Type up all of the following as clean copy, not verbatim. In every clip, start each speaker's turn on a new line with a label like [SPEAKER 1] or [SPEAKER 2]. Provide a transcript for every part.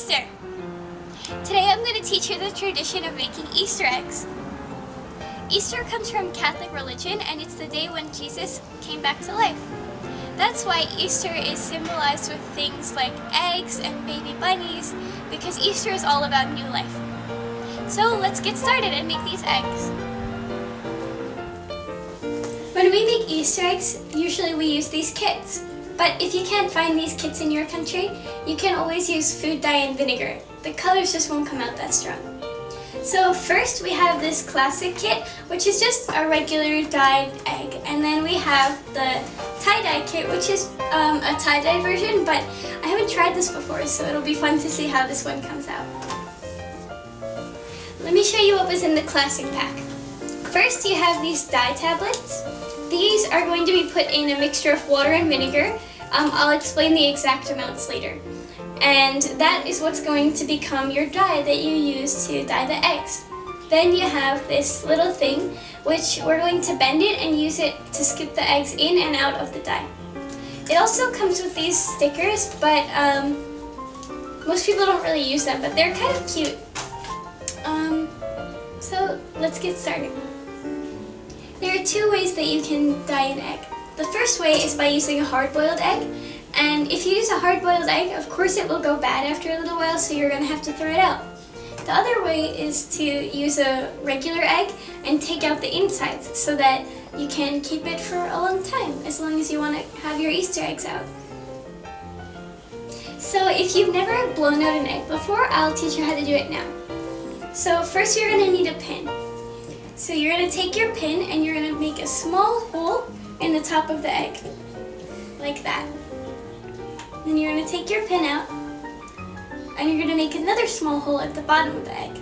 [SPEAKER 1] Easter! Today I'm going to teach you the tradition of making Easter eggs. Easter comes from Catholic religion and it's the day when Jesus came back to life. That's why Easter is symbolized with things like eggs and baby bunnies, because Easter is all about new life. So let's get started and make these eggs. When we make Easter eggs, usually we use these kits. But if you can't find these kits in your country, you can always use food dye and vinegar. The colors just won't come out that strong. So first we have this classic kit, which is just a regular dyed egg. And then we have the tie-dye kit, which is a tie-dye version, but I haven't tried this before, so it'll be fun to see how this one comes out. Let me show you what was in the classic pack. First you have these dye tablets. These are going to be put in a mixture of water and vinegar. I'll explain the exact amounts later. And that is what's going to become your dye that you use to dye the eggs. Then you have this little thing, which we're going to bend it and use it to scoop the eggs in and out of the dye. It also comes with these stickers, but most people don't really use them, but they're kind of cute. So let's get started. There are two ways that you can dye an egg. The first way is by using a hard-boiled egg. And if you use a hard-boiled egg, of course it will go bad after a little while, so you're going to have to throw it out. The other way is to use a regular egg and take out the insides so that you can keep it for a long time, as long as you want to have your Easter eggs out. So if you've never blown out an egg before, I'll teach you how to do it now. So first you're going to need a pin. So you're going to take your pin and you're going to make a small hole in the top of the egg, like that. Then you're going to take your pin out and you're going to make another small hole at the bottom of the egg.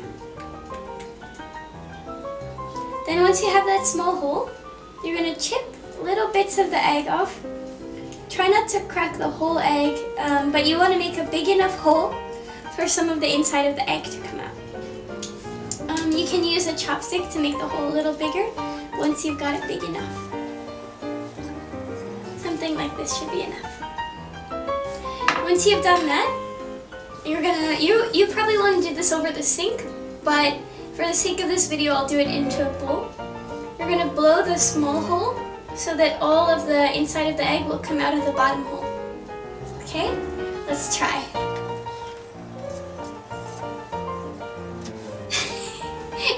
[SPEAKER 1] Then once you have that small hole, you're going to chip little bits of the egg off. Try not to crack the whole egg, but you want to make a big enough hole for some of the inside of the egg to come out. You can use a chopstick to make the hole a little bigger once you've got it big enough. Something like this should be enough. Once you've done that, you probably want to do this over the sink, but for the sake of this video, I'll do it into a bowl. You're going to blow the small hole so that all of the inside of the egg will come out of the bottom hole. Okay? Let's try.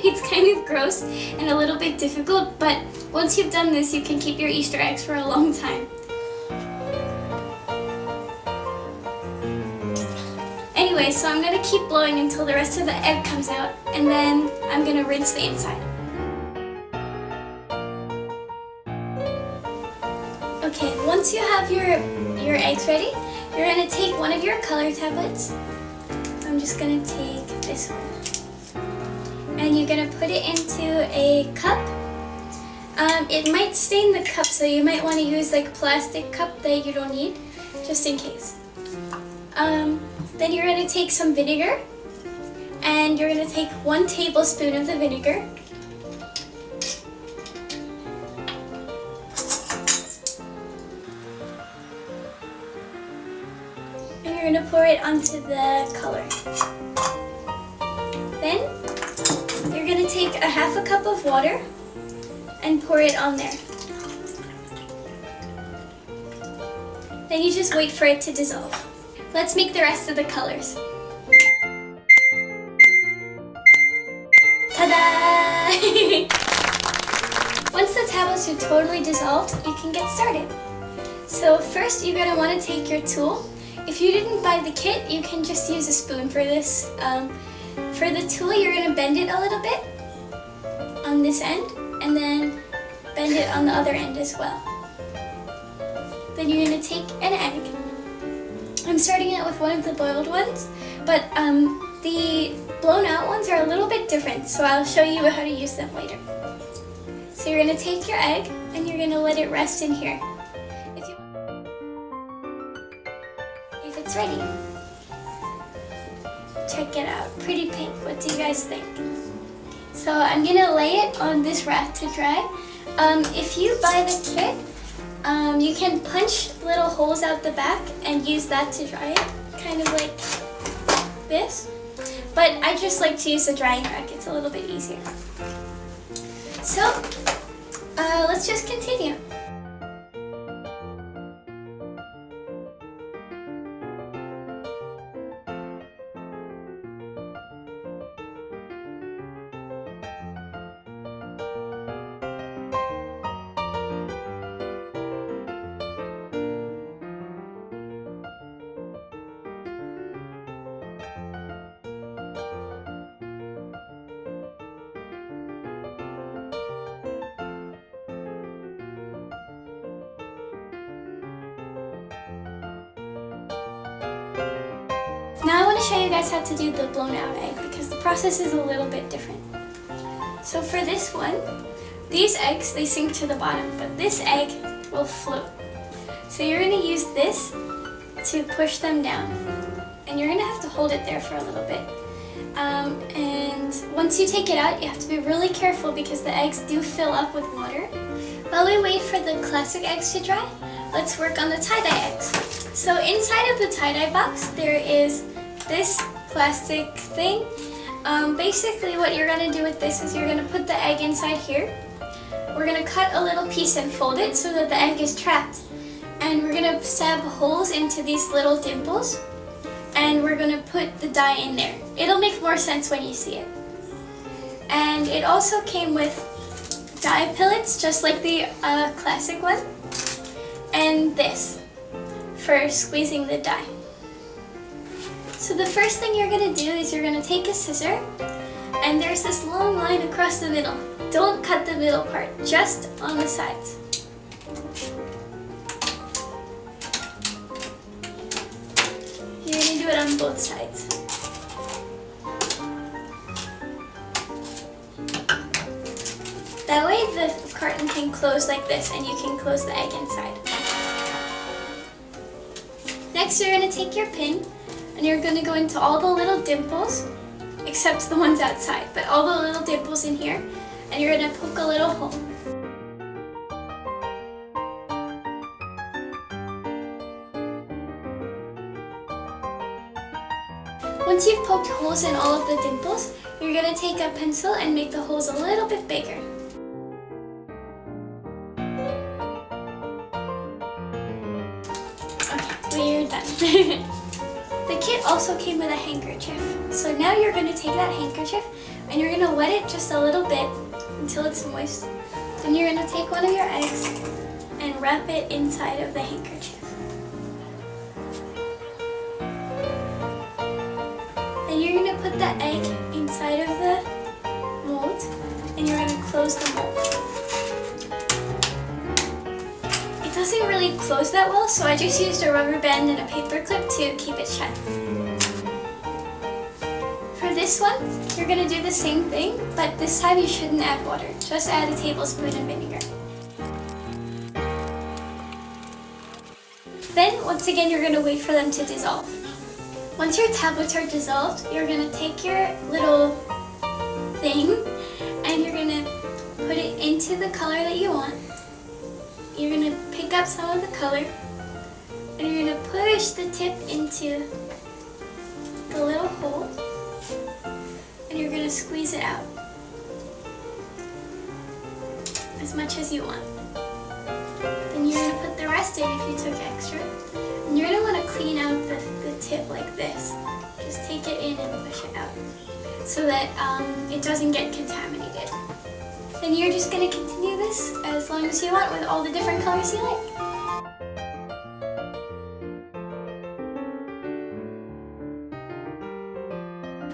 [SPEAKER 1] It's kind of gross and a little bit difficult, but once you've done this, you can keep your Easter eggs for a long time. Anyway, so I'm going to keep blowing until the rest of the egg comes out, and then I'm going to rinse the inside. Okay, once you have your eggs ready, you're going to take one of your color tablets. I'm just going to take this one. And you're going to put it into a cup. It might stain the cup, so you might want to use like a plastic cup that you don't need, just in case. Then you're going to take some vinegar, and you're going to take 1 tablespoon of the vinegar. And you're going to pour it onto the color. Then you're going to take a half a cup of water and pour it on there. Then you just wait for it to dissolve. Let's make the rest of the colors. Ta-da! Once the tablets are totally dissolved, you can get started. So first you're going to want to take your tool. If you didn't buy the kit, you can just use a spoon for this. For the tool, you're going to bend it a little bit on this end, and then bend it on the other end as well. Then you're going to take an egg. I'm starting out with one of the boiled ones, but the blown out ones are a little bit different, so I'll show you how to use them later. So you're going to take your egg, and you're going to let it rest in here. If it's ready. Check it out, pretty pink. What do you guys think? So I'm gonna lay it on this rack to dry. If you buy the kit, You can punch little holes out the back and use that to dry it, kind of like this, but I just like to use the drying rack. It's a little bit easier. So let's just continue. Now I want to show you guys how to do the blown out egg because the process is a little bit different. So for this one, these eggs, they sink to the bottom, but this egg will float. So you're going to use this to push them down. And you're going to have to hold it there for a little bit. And once you take it out, you have to be really careful because the eggs do fill up with water. While we wait for the classic eggs to dry, let's work on the tie-dye eggs. So inside of the tie-dye box, there is this plastic thing. Basically what you're going to do with this is you're going to put the egg inside here. We're going to cut a little piece and fold it so that the egg is trapped. And we're going to stab holes into these little dimples. And we're going to put the dye in there. It'll make more sense when you see it. And it also came with dye pellets, just like the classic one. And this for squeezing the dye. So the first thing you're going to do is you're going to take a scissor, and there's this long line across the middle. Don't cut the middle part, just on the sides. You're going to do it on both sides. That way the carton can close like this and you can close the egg inside. Next you're going to take your pin and you're going to go into all the little dimples, except the ones outside, but all the little dimples in here, and you're going to poke a little hole. Once you've poked holes in all of the dimples, you're going to take a pencil and make the holes a little bit bigger. Okay, we're done. The kit also came with a handkerchief. So now you're going to take that handkerchief and you're going to wet it just a little bit until it's moist. Then you're going to take one of your eggs and wrap it inside of the handkerchief. Then you're going to put the egg inside of the mold and you're going to close the mold. It doesn't really close that well, so I just used a rubber band and a paper clip to keep it shut. For this one, you're going to do the same thing, but this time you shouldn't add water. Just add a tablespoon of vinegar. Then, once again, you're going to wait for them to dissolve. Once your tablets are dissolved, you're going to take your little thing and you're going to put it into the color that you want. You're going to pick up some of the color and you're going to push the tip into the little hole and you're going to squeeze it out as much as you want. Then you're going to put the rest in if you took extra. And you're going to want to clean out the tip like this. Just take it in and push it out so that it doesn't get contaminated. Then you're just going to continue this as long as you want with all the different colors you like.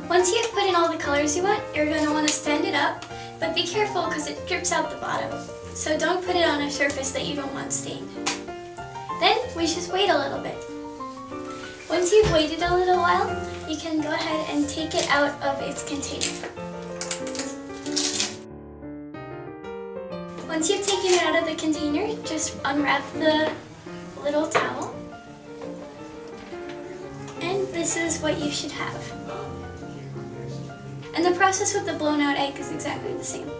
[SPEAKER 1] Once you've put in all the colors you want, you're going to want to stand it up, but be careful because it drips out the bottom. So don't put it on a surface that you don't want stained. Then we just wait a little bit. Once you've waited a little while, you can go ahead and take it out of its container. Once you've taken it out of the container, just unwrap the little towel. And this is what you should have. And the process with the blown out egg is exactly the same.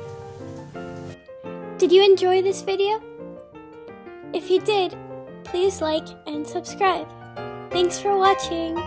[SPEAKER 1] Did you enjoy this video? If you did, please like and subscribe. Thanks for watching!